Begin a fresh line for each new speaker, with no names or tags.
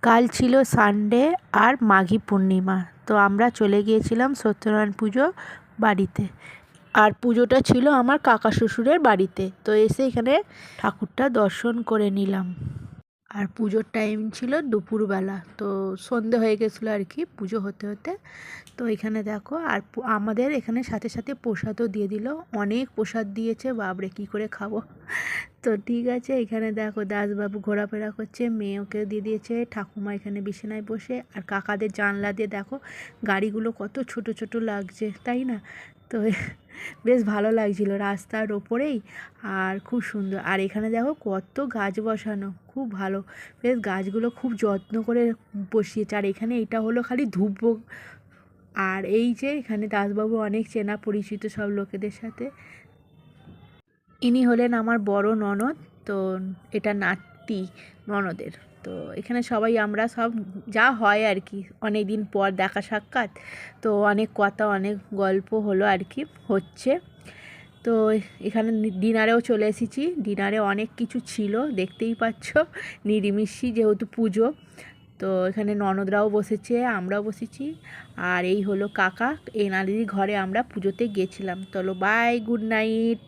কাল ছিল সানডে আর মাঘী পূর্ণিমা, তো আমরা চলে গিয়েছিলাম সত্যনারায়ণ পুজো বাড়িতে। আর পুজোটা ছিল আমার কাকা শ্বশুরের বাড়িতে, তো এসে এখানে ঠাকুরটা দর্শন করে নিলাম। আর পুজোর টাইম ছিল দুপুরবেলা, তো সন্ধে হয়ে গেছিলো আর কি পুজো হতে হতে। তো এখানে দেখো, আর আমাদের এখানে সাথে সাথে প্রসাদও দিয়ে দিল। অনেক প্রসাদ দিয়েছে, বাবরে কী করে খাবো। তো ঠিক আছে, এখানে দেখো দাসবাবু ঘোরাফেরা করছে, মেয়ে ওকে দিয়ে দিয়েছে, ঠাকুমা এখানে বিছানায় বসে, আর কাকাদের জানলা দিয়ে দেখো গাড়িগুলো কত ছোট ছোট লাগছে, তাই না? তো বেশ ভালো লাগছিল রাস্তার ওপরেই, আর খুব সুন্দর। আর এখানে দেখো কত গাছ বসানো, খুব ভালো। বেশ গাছগুলো খুব যত্ন করে বসিয়েছে। আর এখানে এটা হলো খালি ধূপ। আর এই যে এখানে দাসবাবু অনেক চেনা পরিচিত সব লোকেদের সাথে। ইনি হলেন আমার বড় ননদ, তো এটা নাতি ননদের। তো এখানে সবাই আমরা সব যা হয় আর কি, অনেক দিন পর দেখা সাক্ষাৎ, তো অনেক কথা অনেক গল্প হলো আর কি হচ্ছে। তো এখানে ডিনারেও চলে এসেছি। ডিনারে অনেক কিছু ছিল, দেখতেই পাচ্ছ, নিরামিষই যেহেতু পুজো। তো এখানে ননদরাও বসেছে, আমরাও বসেছি। আর এই হলো কাকা, এনাদেরই ঘরে আমরা পুজোতে গেছিলাম। চলো বাই, গুড নাইট।